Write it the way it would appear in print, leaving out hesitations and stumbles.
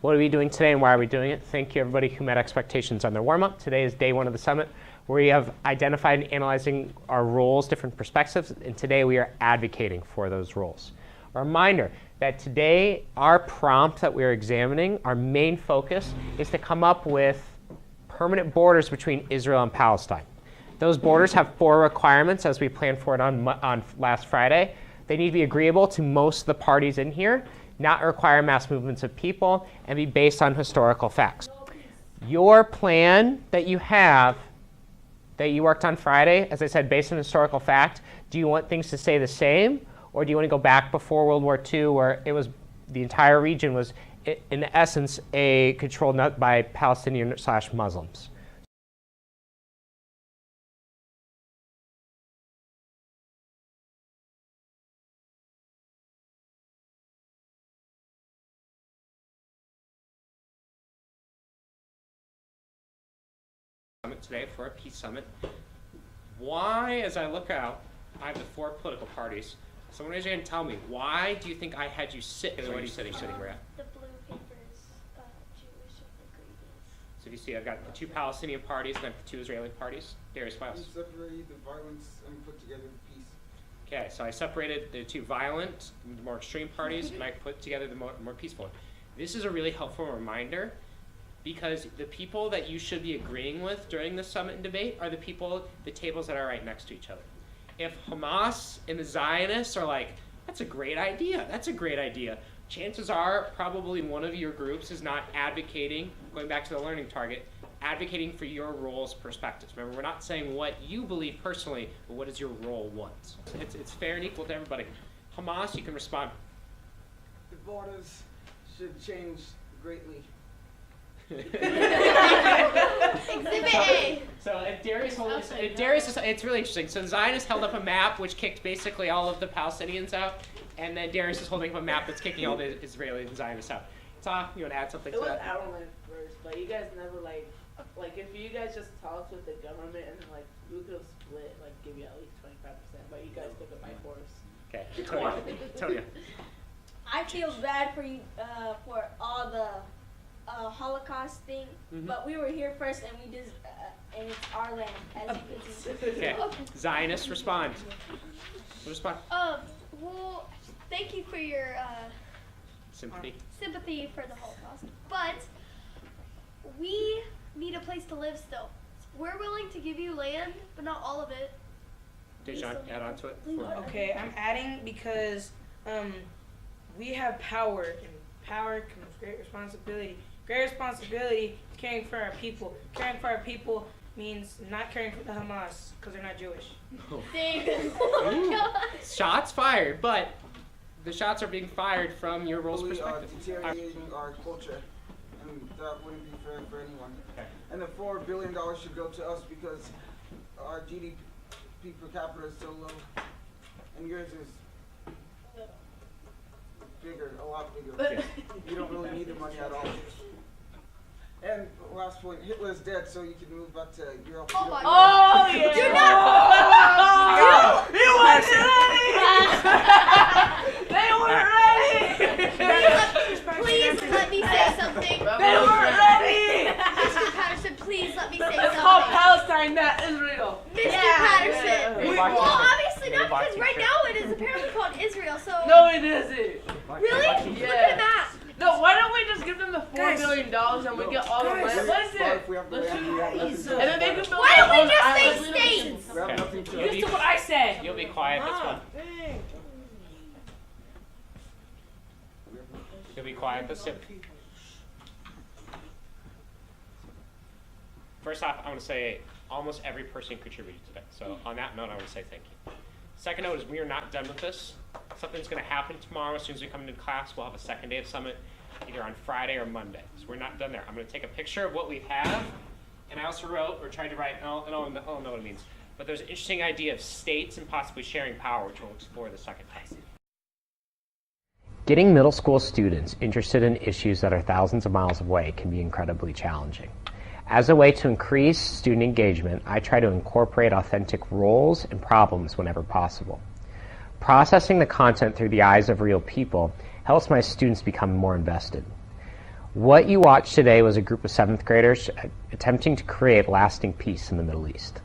What are we doing today and why are we doing it? Thank you, everybody who met expectations on their warm-up. Today is day 1 of the summit, where we have identified and analyzing our roles, different perspectives, and today we are advocating for those roles. A reminder that today our prompt that we're examining, our main focus is to come up with permanent borders between Israel and Palestine. Those borders have 4 requirements as we planned for it on last Friday. They need to be agreeable to most of the parties in here, not require mass movements of people, and be based on historical facts. Your plan that you have, that you worked on Friday, as I said, based on historical fact, do you want things to stay the same? Or do you want to go back before World War II, where it was the entire region was, in essence, controlled by Palestinian/Muslims? Today for a peace summit. Why, as I look out, I have the 4 political parties. Someone raise your hand and tell me, why do you think I had you sit where you're sitting where at? The blue paper is Jewish and the green is. So if you see, I've got the 2 Palestinian parties and then the 2 Israeli parties. Darius, what else? You separated the violence and put together the peace. Okay, so I separated the 2 violent, the more extreme parties, and I put together the more peaceful one. This is a really helpful reminder, because the people that you should be agreeing with during the summit and debate are the tables that are right next to each other. If Hamas and the Zionists are like, that's a great idea, chances are probably one of your groups is not advocating, going back to the learning target, advocating for your role's perspectives. Remember, we're not saying what you believe personally, but what does your role want? It's fair and equal to everybody. Hamas, you can respond. The borders should change greatly. Exhibit A. So Darius, it's really interesting. So Zionists held up a map which kicked basically all of the Palestinians out, and then Darius is holding up a map that's kicking all the Israeli and Zionists out. Tom, you want to add something to that? It was Element first, but you guys never like if you guys just talked with the government and then we could have split, give you at least 25%, but you guys took it by force. Okay, Tonya. I feel bad for you for all the Holocaust thing, but we were here first, and we just and it's our land, as you can see. Okay, Zionists, respond. Well, thank you for your sympathy for the Holocaust, but we need a place to live still. We're willing to give you land, but not all of it. Dejan, add on to it. Okay, I'm adding because we have power, and power comes great responsibility. Great responsibility is caring for our people. Caring for our people means not caring for the Hamas because they're not Jewish. Shots fired, but the shots are being fired from your role's perspective. Deteriorating our culture, and that wouldn't be fair for anyone. Okay. And the $4 billion should go to us because our GDP per capita is so low, and yours is bigger, a lot bigger. Yeah. You don't really need the money at all. And last point, Hitler's dead, so you can move back to Europe. Oh my God. Oh, yeah. Do not. You wasn't ready. They weren't ready. Please let me say something. They weren't ready. Mr. Patterson, please let me say It's called something. Palestine, not Israel. Mr. Patterson. Yeah. Well, obviously not, because right now it is apparently called Israel, so. No, it isn't. Really? Yeah. Look at the map. No, why don't we just give them the $4 billion and we get all the land? Listen, If we have the land, we have nothing to and then they can build Why their don't we own just islands. say states? We have nothing to Listen to what I said. You'll be quiet, that's fine. You'll be quiet, that's it. First off, I want to say almost every person contributed today. So on that note, I want to say thank you. Second note is we are not done with this. Something's going to happen tomorrow. As soon as we come into class, we'll have a second day of summit, either on Friday or Monday. So we're not done there. I'm going to take a picture of what we have, and I also wrote, or tried to write, I don't know what it means, but there's an interesting idea of states and possibly sharing power, which we'll explore the second time. Getting middle school students interested in issues that are thousands of miles away can be incredibly challenging. As a way to increase student engagement, I try to incorporate authentic roles and problems whenever possible. Processing the content through the eyes of real people helps my students become more invested. What you watched today was a group of 7th graders attempting to create lasting peace in the Middle East.